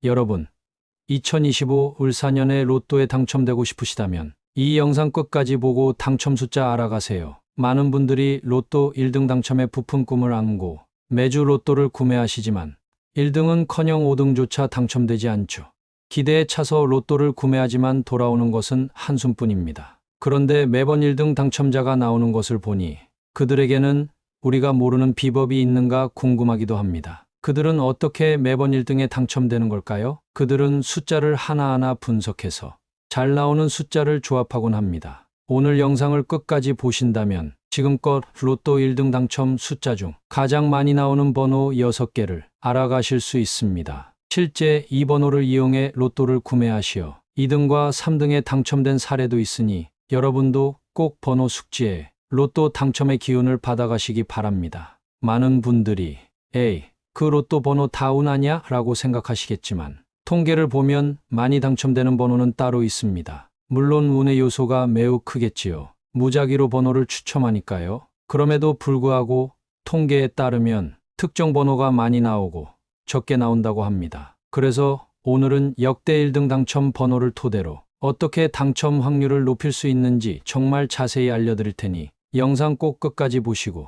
여러분, 2025 을사년에 로또에 당첨되고 싶으시다면 이 영상 끝까지 보고 당첨 숫자 알아가세요. 많은 분들이 로또 1등 당첨의 부푼 꿈을 안고 매주 로또를 구매하시지만 1등은커녕 5등조차 당첨되지 않죠. 기대에 차서 로또를 구매하지만 돌아오는 것은 한숨뿐입니다. 그런데 매번 1등 당첨자가 나오는 것을 보니 그들에게는 우리가 모르는 비법이 있는가 궁금하기도 합니다. 그들은 어떻게 매번 1등에 당첨되는 걸까요? 그들은 숫자를 하나하나 분석해서 잘 나오는 숫자를 조합하곤 합니다. 오늘 영상을 끝까지 보신다면 지금껏 로또 1등 당첨 숫자 중 가장 많이 나오는 번호 6개를 알아가실 수 있습니다. 실제 이 번호를 이용해 로또를 구매하시어 2등과 3등에 당첨된 사례도 있으니 여러분도 꼭 번호 숙지해 로또 당첨의 기운을 받아가시기 바랍니다. 많은 분들이 에이, 그 로또 번호 다 운 아냐? 라고 생각하시겠지만 통계를 보면 많이 당첨되는 번호는 따로 있습니다. 물론 운의 요소가 매우 크겠지요. 무작위로 번호를 추첨하니까요. 그럼에도 불구하고 통계에 따르면 특정 번호가 많이 나오고 적게 나온다고 합니다. 그래서 오늘은 역대 1등 당첨 번호를 토대로 어떻게 당첨 확률을 높일 수 있는지 정말 자세히 알려드릴 테니 영상 꼭 끝까지 보시고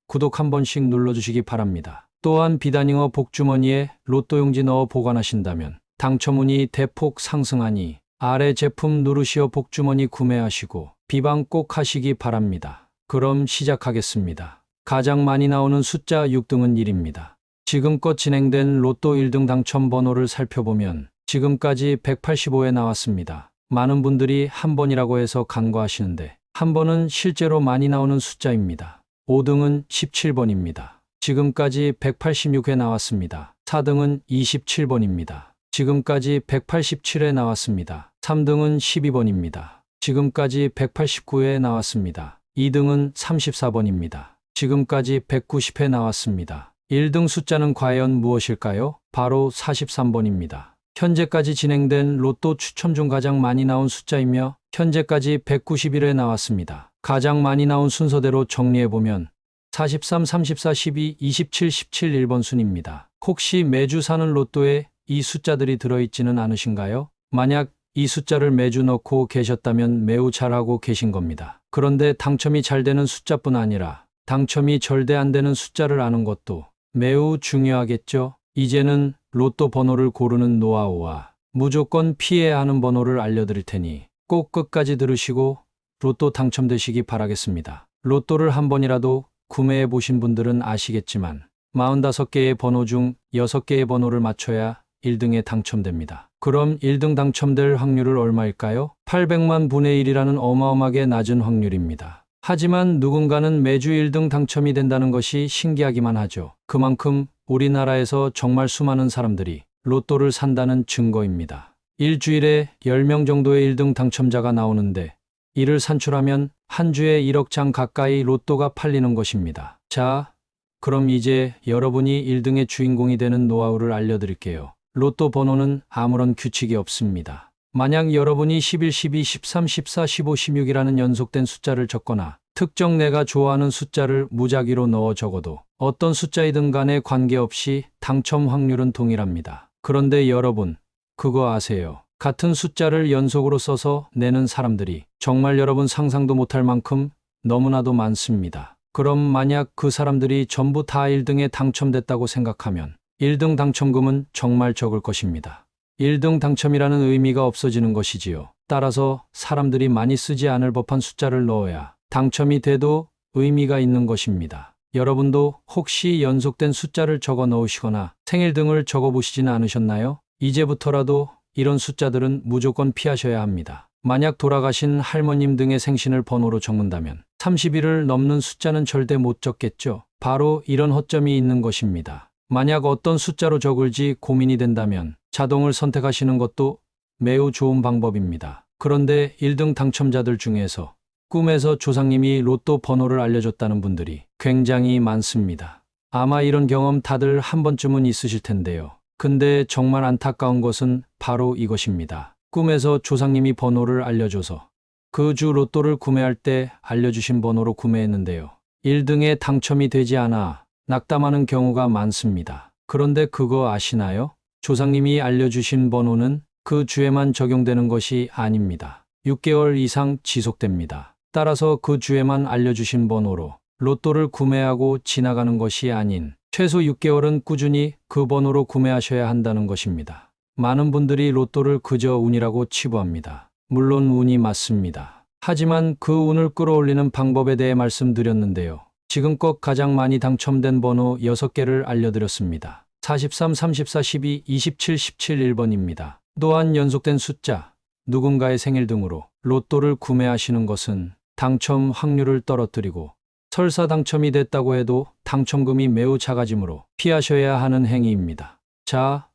구독 한 번씩 눌러주시기 바랍니다. 또한 비단잉어 복주머니에 로또 용지 넣어 보관하신다면 당첨운이 대폭 상승하니 아래 제품 누르시어 복주머니 구매하시고 비방 꼭 하시기 바랍니다. 그럼 시작하겠습니다. 가장 많이 나오는 숫자 6등은 1입니다. 지금껏 진행된 로또 1등 당첨 번호를 살펴보면 지금까지 185회 나왔습니다. 많은 분들이 한 번이라고 해서 간과하시는데 한 번은 실제로 많이 나오는 숫자입니다. 5등은 17번입니다. 지금까지 186회 나왔습니다. 4등은 27번입니다. 지금까지 187회 나왔습니다. 3등은 12번입니다. 지금까지 189회 나왔습니다. 2등은 34번입니다. 지금까지 190회 나왔습니다. 1등 숫자는 과연 무엇일까요? 바로 43번입니다. 현재까지 진행된 로또 추첨 중 가장 많이 나온 숫자이며 현재까지 191회 나왔습니다. 가장 많이 나온 순서대로 정리해보면 43, 34, 12, 27, 17, 1번 순입니다. 혹시 매주 사는 로또에 이 숫자들이 들어있지는 않으신가요? 만약 이 숫자를 매주 넣고 계셨다면 매우 잘하고 계신 겁니다. 그런데 당첨이 잘 되는 숫자뿐 아니라 당첨이 절대 안 되는 숫자를 아는 것도 매우 중요하겠죠? 이제는 로또 번호를 고르는 노하우와 무조건 피해야 하는 번호를 알려드릴 테니 꼭 끝까지 들으시고 로또 당첨되시기 바라겠습니다. 로또를 한 번이라도 구매해 보신 분들은 아시겠지만 45개의 번호 중 6개의 번호를 맞춰야 1등에 당첨됩니다. 그럼 1등 당첨될 확률은 얼마일까요? 800만 분의 1이라는 어마어마하게 낮은 확률입니다. 하지만 누군가는 매주 1등 당첨이 된다는 것이 신기하기만 하죠. 그만큼 우리나라에서 정말 수많은 사람들이 로또를 산다는 증거입니다. 일주일에 10명 정도의 1등 당첨자가 나오는데 이를 산출하면 한 주에 1억 장 가까이 로또가 팔리는 것입니다. 자, 그럼 이제 여러분이 1등의 주인공이 되는 노하우를 알려드릴게요. 로또 번호는 아무런 규칙이 없습니다. 만약 여러분이 11, 12, 13, 14, 15, 16이라는 연속된 숫자를 적거나 특정 내가 좋아하는 숫자를 무작위로 넣어 적어도 어떤 숫자이든 간에 관계없이 당첨 확률은 동일합니다. 그런데 여러분, 그거 아세요? 같은 숫자를 연속으로 써서 내는 사람들이 정말 여러분 상상도 못할 만큼 너무나도 많습니다. 그럼 만약 그 사람들이 전부 다 1등에 당첨됐다고 생각하면 1등 당첨금은 정말 적을 것입니다. 1등 당첨이라는 의미가 없어지는 것이지요. 따라서 사람들이 많이 쓰지 않을 법한 숫자를 넣어야 당첨이 돼도 의미가 있는 것입니다. 여러분도 혹시 연속된 숫자를 적어 넣으시거나 생일 등을 적어 보시지는 않으셨나요? 이제부터라도 이런 숫자들은 무조건 피하셔야 합니다. 만약 돌아가신 할머님 등의 생신을 번호로 적는다면 30일을 넘는 숫자는 절대 못 적겠죠. 바로 이런 허점이 있는 것입니다. 만약 어떤 숫자로 적을지 고민이 된다면 자동을 선택하시는 것도 매우 좋은 방법입니다. 그런데 1등 당첨자들 중에서 꿈에서 조상님이 로또 번호를 알려줬다는 분들이 굉장히 많습니다. 아마 이런 경험 다들 한 번쯤은 있으실 텐데요. 근데 정말 안타까운 것은 바로 이것입니다. 꿈에서 조상님이 번호를 알려줘서 그 주 로또를 구매할 때 알려주신 번호로 구매했는데요. 1등에 당첨이 되지 않아 낙담하는 경우가 많습니다. 그런데 그거 아시나요? 조상님이 알려주신 번호는 그 주에만 적용되는 것이 아닙니다. 6개월 이상 지속됩니다. 따라서 그 주에만 알려주신 번호로 로또를 구매하고 지나가는 것이 아닌 최소 6개월은 꾸준히 그 번호로 구매하셔야 한다는 것입니다. 많은 분들이 로또를 그저 운이라고 치부합니다. 물론 운이 맞습니다. 하지만 그 운을 끌어올리는 방법에 대해 말씀드렸는데요. 지금껏 가장 많이 당첨된 번호 6개를 알려드렸습니다. 43, 34, 12, 27, 17, 1번입니다. 또한 연속된 숫자, 누군가의 생일 등으로 로또를 구매하시는 것은 당첨 확률을 떨어뜨리고 설사 당첨이 됐다고 해도 당첨금이 매우 작아지므로 피하셔야 하는 행위입니다. 자,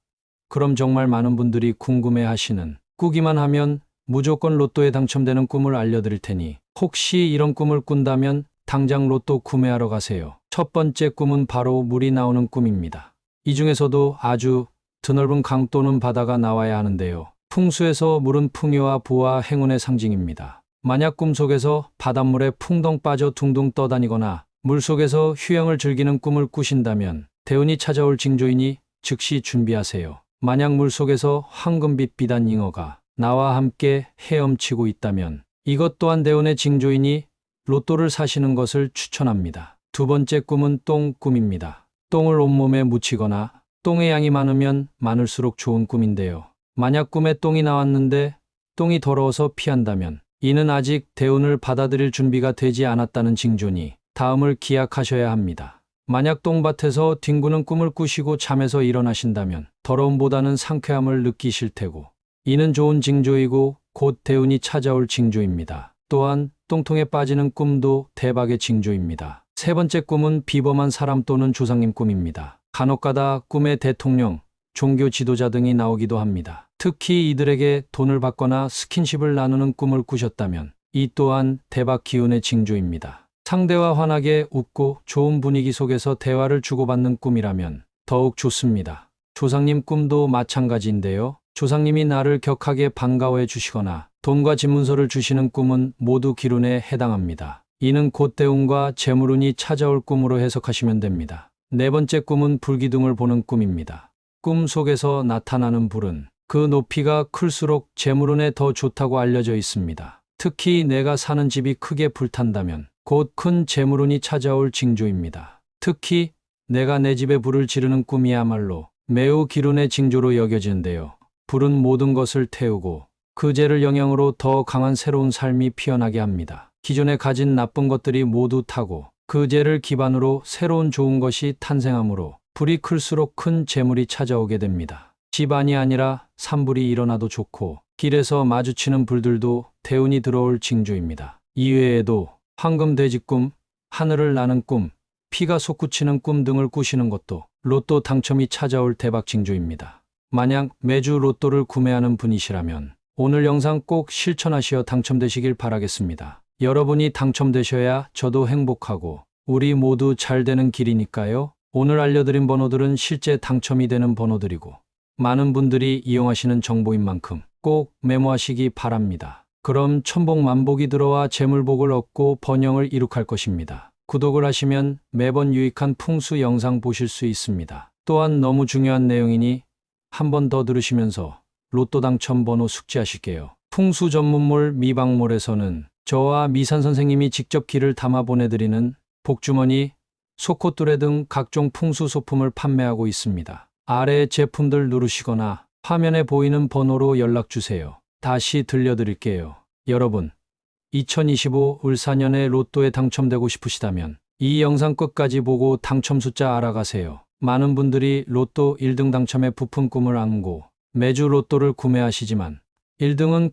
그럼 정말 많은 분들이 궁금해하시는 꾸기만 하면 무조건 로또에 당첨되는 꿈을 알려드릴 테니 혹시 이런 꿈을 꾼다면 당장 로또 구매하러 가세요. 첫 번째 꿈은 바로 물이 나오는 꿈입니다. 이 중에서도 아주 드넓은 강 또는 바다가 나와야 하는데요. 풍수에서 물은 풍요와 부와 행운의 상징입니다. 만약 꿈속에서 바닷물에 풍덩 빠져 둥둥 떠다니거나 물속에서 휴양을 즐기는 꿈을 꾸신다면 대운이 찾아올 징조이니 즉시 준비하세요. 만약 물속에서 황금빛 비단 잉어가 나와 함께 헤엄치고 있다면 이것 또한 대운의 징조이니 로또를 사시는 것을 추천합니다. 두 번째 꿈은 똥 꿈입니다. 똥을 온몸에 묻히거나 똥의 양이 많으면 많을수록 좋은 꿈인데요. 만약 꿈에 똥이 나왔는데 똥이 더러워서 피한다면 이는 아직 대운을 받아들일 준비가 되지 않았다는 징조니 다음을 기약하셔야 합니다. 만약 똥밭에서 뒹구는 꿈을 꾸시고 잠에서 일어나신다면 더러움보다는 상쾌함을 느끼실 테고 이는 좋은 징조이고 곧 대운이 찾아올 징조입니다. 또한 똥통에 빠지는 꿈도 대박의 징조입니다. 세 번째 꿈은 비범한 사람 또는 조상님 꿈입니다. 간혹가다 꿈에 대통령, 종교 지도자 등이 나오기도 합니다. 특히 이들에게 돈을 받거나 스킨십을 나누는 꿈을 꾸셨다면 이 또한 대박 기운의 징조입니다. 상대와 환하게 웃고 좋은 분위기 속에서 대화를 주고받는 꿈이라면 더욱 좋습니다. 조상님 꿈도 마찬가지인데요. 조상님이 나를 격하게 반가워해 주시거나 돈과 집문서를 주시는 꿈은 모두 기운에 해당합니다. 이는 곧 대운과 재물운이 찾아올 꿈으로 해석하시면 됩니다. 네 번째 꿈은 불기둥을 보는 꿈입니다. 꿈 속에서 나타나는 불은 그 높이가 클수록 재물운에 더 좋다고 알려져 있습니다. 특히 내가 사는 집이 크게 불탄다면 곧 큰 재물운이 찾아올 징조입니다. 특히 내가 내 집에 불을 지르는 꿈이야말로 매우 기운의 징조로 여겨지는데요. 불은 모든 것을 태우고 그 재를 영향으로 더 강한 새로운 삶이 피어나게 합니다. 기존에 가진 나쁜 것들이 모두 타고 그 재를 기반으로 새로운 좋은 것이 탄생하므로 불이 클수록 큰 재물이 찾아오게 됩니다. 집안이 아니라 산불이 일어나도 좋고 길에서 마주치는 불들도 대운이 들어올 징조입니다. 이외에도 황금 돼지 꿈, 하늘을 나는 꿈, 피가 솟구치는 꿈 등을 꾸시는 것도 로또 당첨이 찾아올 대박 징조입니다. 만약 매주 로또를 구매하는 분이시라면 오늘 영상 꼭 실천하시어 당첨되시길 바라겠습니다. 여러분이 당첨되셔야 저도 행복하고 우리 모두 잘 되는 길이니까요. 오늘 알려드린 번호들은 실제 당첨이 되는 번호들이고 많은 분들이 이용하시는 정보인 만큼 꼭 메모하시기 바랍니다. 그럼 천복만복이 들어와 재물복을 얻고 번영을 이룩할 것입니다. 구독을 하시면 매번 유익한 풍수 영상 보실 수 있습니다. 또한 너무 중요한 내용이니 한 번 더 들으시면서 로또 당첨 번호 숙지하실게요. 풍수 전문몰 미방몰에서는 저와 미산 선생님이 직접 길을 담아 보내드리는 복주머니, 소코뚜레 등 각종 풍수 소품을 판매하고 있습니다. 아래 제품들 누르시거나 화면에 보이는 번호로 연락주세요. 다시 들려드릴게요. 여러분, 2025 을사년에 로또에 당첨되고 싶으시다면 이 영상 끝까지 보고 당첨 숫자 알아가세요. 많은 분들이 로또 1등 당첨의 부푼 꿈을 안고 매주 로또를 구매하시지만 1등은커녕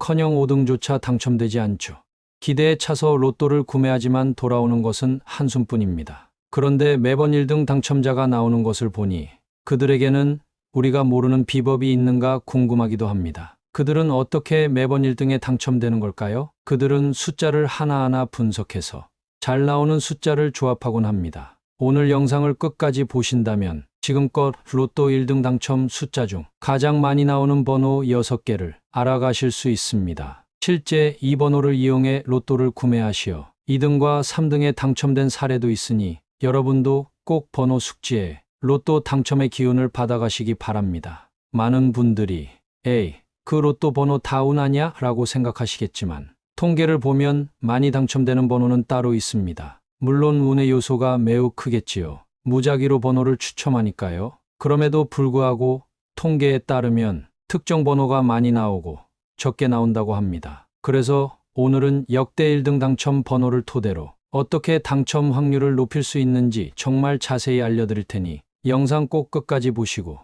5등조차 당첨되지 않죠. 기대에 차서 로또를 구매하지만 돌아오는 것은 한숨뿐입니다. 그런데 매번 1등 당첨자가 나오는 것을 보니 그들에게는 우리가 모르는 비법이 있는가 궁금하기도 합니다. 그들은 어떻게 매번 1등에 당첨되는 걸까요? 그들은 숫자를 하나하나 분석해서 잘 나오는 숫자를 조합하곤 합니다. 오늘 영상을 끝까지 보신다면 지금껏 로또 1등 당첨 숫자 중 가장 많이 나오는 번호 6개를 알아가실 수 있습니다. 실제 이 번호를 이용해 로또를 구매하시어 2등과 3등에 당첨된 사례도 있으니 여러분도 꼭 번호 숙지해 로또 당첨의 기운을 받아가시기 바랍니다. 많은 분들이 에이, 그 로또 번호 다 운하냐? 라고 생각하시겠지만 통계를 보면 많이 당첨되는 번호는 따로 있습니다. 물론 운의 요소가 매우 크겠지요. 무작위로 번호를 추첨하니까요. 그럼에도 불구하고 통계에 따르면 특정 번호가 많이 나오고 적게 나온다고 합니다. 그래서 오늘은 역대 1등 당첨 번호를 토대로 어떻게 당첨 확률을 높일 수 있는지 정말 자세히 알려드릴 테니 영상 꼭 끝까지 보시고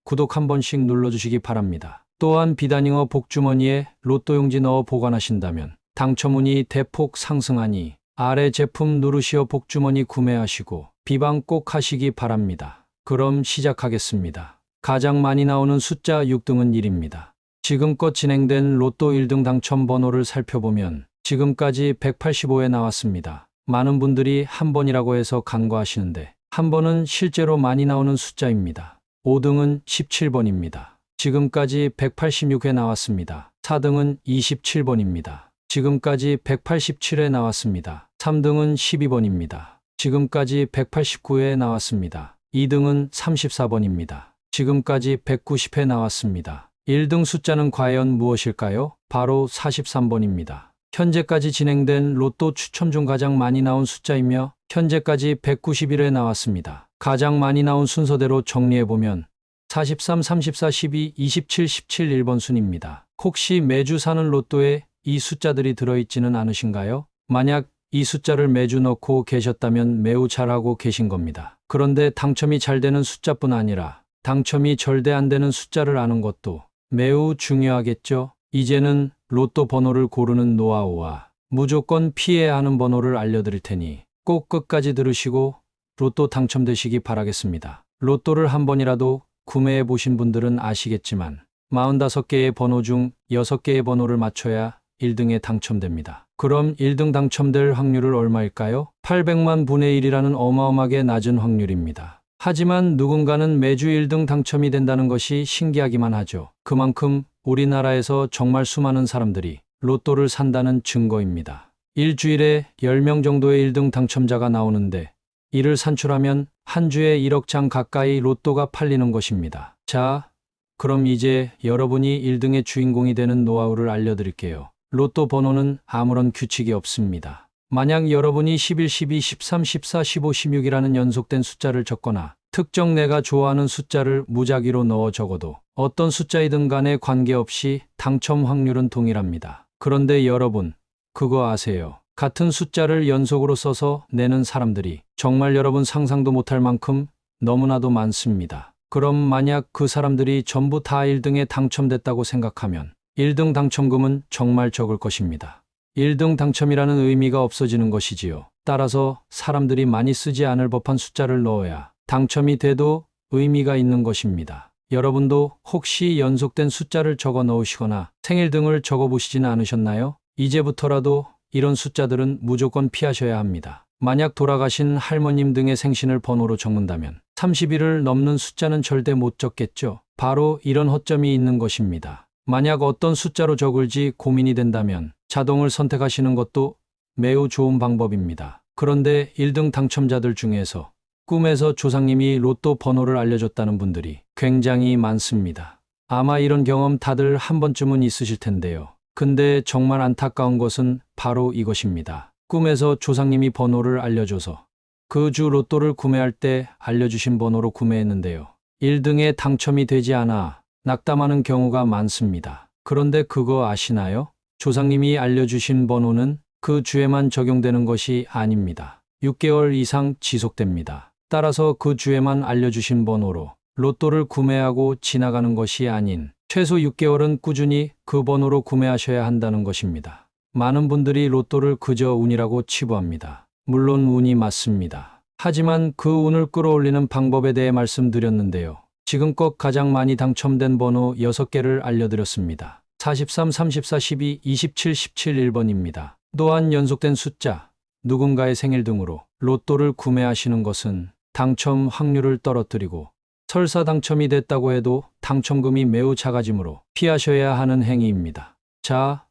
구독 한 번씩 눌러주시기 바랍니다. 또한 비단잉어 복주머니에 로또 용지 넣어 보관하신다면 당첨운이 대폭 상승하니 아래 제품 누르시어 복주머니 구매하시고 비방 꼭 하시기 바랍니다. 그럼 시작하겠습니다. 가장 많이 나오는 숫자 6등은 1입니다. 지금껏 진행된 로또 1등 당첨 번호를 살펴보면 지금까지 185회 나왔습니다. 많은 분들이 한 번이라고 해서 간과하시는데 한 번은 실제로 많이 나오는 숫자입니다. 5등은 17번입니다. 지금까지 186회 나왔습니다. 4등은 27번입니다. 지금까지 187회 나왔습니다. 3등은 12번입니다. 지금까지 189회 나왔습니다. 2등은 34번입니다. 지금까지 190회 나왔습니다. 1등 숫자는 과연 무엇일까요? 바로 43번입니다. 현재까지 진행된 로또 추첨 중 가장 많이 나온 숫자이며 현재까지 191회 나왔습니다. 가장 많이 나온 순서대로 정리해보면 43, 34, 12, 27, 17, 1번 순입니다. 혹시 매주 사는 로또에 이 숫자들이 들어있지는 않으신가요? 만약 이 숫자를 매주 넣고 계셨다면 매우 잘하고 계신 겁니다. 그런데 당첨이 잘 되는 숫자뿐 아니라 당첨이 절대 안 되는 숫자를 아는 것도 매우 중요하겠죠? 이제는 로또 번호를 고르는 노하우와 무조건 피해야 하는 번호를 알려드릴 테니 꼭 끝까지 들으시고 로또 당첨되시기 바라겠습니다. 로또를 한 번이라도 구매해 보신 분들은 아시겠지만 45개의 번호 중 6개의 번호를 맞춰야 1등에 당첨됩니다. 그럼 1등 당첨될 확률은 얼마일까요? 800만 분의 1이라는 어마어마하게 낮은 확률입니다. 하지만 누군가는 매주 1등 당첨이 된다는 것이 신기하기만 하죠. 그만큼 우리나라에서 정말 수많은 사람들이 로또를 산다는 증거입니다. 일주일에 10명 정도의 1등 당첨자가 나오는데 이를 산출하면 한 주에 1억 장 가까이 로또가 팔리는 것입니다. 자, 그럼 이제 여러분이 1등의 주인공이 되는 노하우를 알려드릴게요. 로또 번호는 아무런 규칙이 없습니다. 만약 여러분이 11, 12, 13, 14, 15, 16이라는 연속된 숫자를 적거나 특정 내가 좋아하는 숫자를 무작위로 넣어 적어도 어떤 숫자이든 간에 관계없이 당첨 확률은 동일합니다. 그런데 여러분, 그거 아세요? 같은 숫자를 연속으로 써서 내는 사람들이 정말 여러분 상상도 못할 만큼 너무나도 많습니다. 그럼 만약 그 사람들이 전부 다 1등에 당첨됐다고 생각하면 1등 당첨금은 정말 적을 것입니다. 1등 당첨이라는 의미가 없어지는 것이지요. 따라서 사람들이 많이 쓰지 않을 법한 숫자를 넣어야 당첨이 돼도 의미가 있는 것입니다. 여러분도 혹시 연속된 숫자를 적어 넣으시거나 생일 등을 적어 보시지는 않으셨나요? 이제부터라도 이런 숫자들은 무조건 피하셔야 합니다. 만약 돌아가신 할머님 등의 생신을 번호로 적는다면 30일을 넘는 숫자는 절대 못 적겠죠. 바로 이런 허점이 있는 것입니다. 만약 어떤 숫자로 적을지 고민이 된다면 자동을 선택하시는 것도 매우 좋은 방법입니다. 그런데 1등 당첨자들 중에서 꿈에서 조상님이 로또 번호를 알려줬다는 분들이 굉장히 많습니다. 아마 이런 경험 다들 한 번쯤은 있으실 텐데요. 근데 정말 안타까운 것은 바로 이것입니다. 꿈에서 조상님이 번호를 알려줘서 그 주 로또를 구매할 때 알려주신 번호로 구매했는데요. 1등에 당첨이 되지 않아 낙담하는 경우가 많습니다. 그런데 그거 아시나요? 조상님이 알려주신 번호는 그 주에만 적용되는 것이 아닙니다. 6개월 이상 지속됩니다. 따라서 그 주에만 알려주신 번호로 로또를 구매하고 지나가는 것이 아닌 최소 6개월은 꾸준히 그 번호로 구매하셔야 한다는 것입니다. 많은 분들이 로또를 그저 운이라고 치부합니다. 물론 운이 맞습니다. 하지만 그 운을 끌어올리는 방법에 대해 말씀드렸는데요. 지금껏 가장 많이 당첨된 번호 6개를 알려드렸습니다. 43, 34, 12, 27, 17, 1번입니다. 또한 연속된 숫자, 누군가의 생일 등으로 로또를 구매하시는 것은 당첨 확률을 떨어뜨리고 설사 당첨이 됐다고 해도 당첨금이 매우 작아지므로 피하셔야 하는 행위입니다. 자,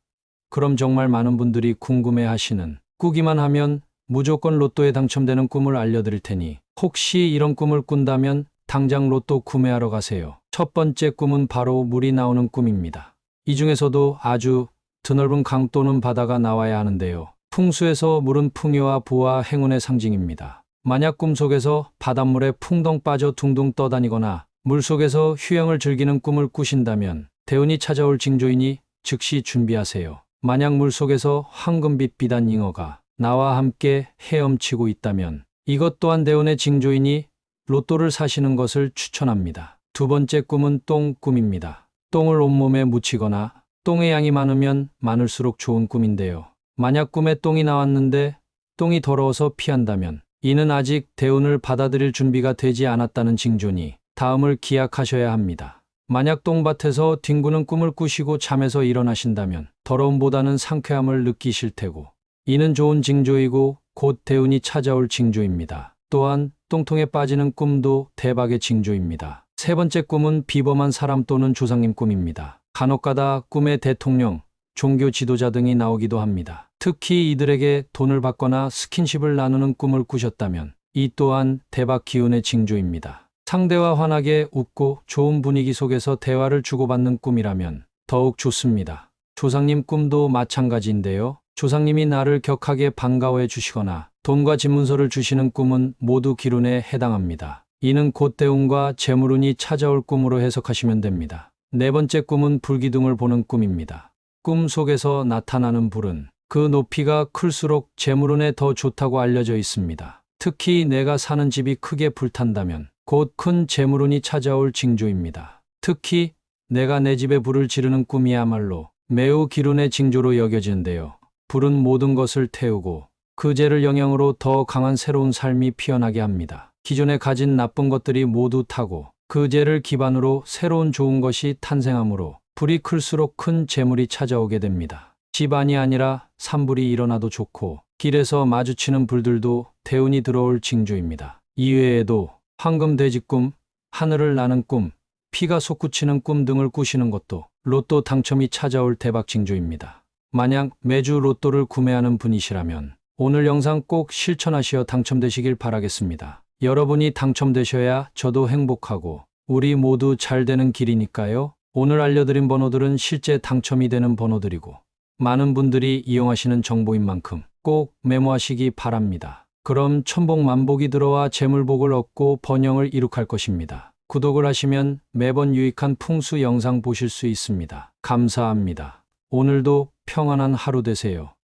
그럼 정말 많은 분들이 궁금해하시는 꾸기만 하면 무조건 로또에 당첨되는 꿈을 알려드릴 테니 혹시 이런 꿈을 꾼다면 당장 로또 구매하러 가세요. 첫 번째 꿈은 바로 물이 나오는 꿈입니다. 이 중에서도 아주 드넓은 강 또는 바다가 나와야 하는데요. 풍수에서 물은 풍요와 부와 행운의 상징입니다. 만약 꿈속에서 바닷물에 풍덩 빠져 둥둥 떠다니거나 물속에서 휴양을 즐기는 꿈을 꾸신다면 대운이 찾아올 징조이니 즉시 준비하세요. 만약 물속에서 황금빛 비단 잉어가 나와 함께 헤엄치고 있다면 이것 또한 대운의 징조이니 로또를 사시는 것을 추천합니다. 두 번째 꿈은 똥 꿈입니다. 똥을 온몸에 묻히거나 똥의 양이 많으면 많을수록 좋은 꿈인데요. 만약 꿈에 똥이 나왔는데 똥이 더러워서 피한다면 이는 아직 대운을 받아들일 준비가 되지 않았다는 징조니 다음을 기약하셔야 합니다. 만약 똥밭에서 뒹구는 꿈을 꾸시고 잠에서 일어나신다면 더러움보다는 상쾌함을 느끼실 테고 이는 좋은 징조이고 곧 대운이 찾아올 징조입니다. 또한 똥통에 빠지는 꿈도 대박의 징조입니다. 세 번째 꿈은 비범한 사람 또는 조상님 꿈입니다. 간혹가다 꿈에 대통령, 종교 지도자 등이 나오기도 합니다. 특히 이들에게 돈을 받거나 스킨십을 나누는 꿈을 꾸셨다면 이 또한 대박 기운의 징조입니다. 상대와 환하게 웃고 좋은 분위기 속에서 대화를 주고받는 꿈이라면 더욱 좋습니다. 조상님 꿈도 마찬가지인데요. 조상님이 나를 격하게 반가워해 주시거나 돈과 집문서를 주시는 꿈은 모두 기운에 해당합니다. 이는 곧 대운과 재물운이 찾아올 꿈으로 해석하시면 됩니다. 네 번째 꿈은 불기둥을 보는 꿈입니다. 꿈 속에서 나타나는 불은 그 높이가 클수록 재물운에 더 좋다고 알려져 있습니다. 특히 내가 사는 집이 크게 불탄다면 곧 큰 재물운이 찾아올 징조입니다. 특히 내가 내 집에 불을 지르는 꿈이야말로 매우 기운의 징조로 여겨지는데요. 불은 모든 것을 태우고 그 재를 영향으로 더 강한 새로운 삶이 피어나게 합니다. 기존에 가진 나쁜 것들이 모두 타고 그 재를 기반으로 새로운 좋은 것이 탄생하므로 불이 클수록 큰 재물이 찾아오게 됩니다. 집안이 아니라 산불이 일어나도 좋고 길에서 마주치는 불들도 대운이 들어올 징조입니다. 이외에도 황금 돼지 꿈, 하늘을 나는 꿈, 피가 솟구치는 꿈 등을 꾸시는 것도 로또 당첨이 찾아올 대박 징조입니다. 만약 매주 로또를 구매하는 분이시라면 오늘 영상 꼭 실천하시어 당첨되시길 바라겠습니다. 여러분이 당첨되셔야 저도 행복하고 우리 모두 잘 되는 길이니까요. 오늘 알려드린 번호들은 실제 당첨이 되는 번호들이고 많은 분들이 이용하시는 정보인 만큼 꼭 메모하시기 바랍니다. 그럼 천복만복이 들어와 재물복을 얻고 번영을 이룩할 것입니다. 구독을 하시면 매번 유익한 풍수 영상 보실 수 있습니다. 감사합니다. 오늘도 평안한 하루 되세요.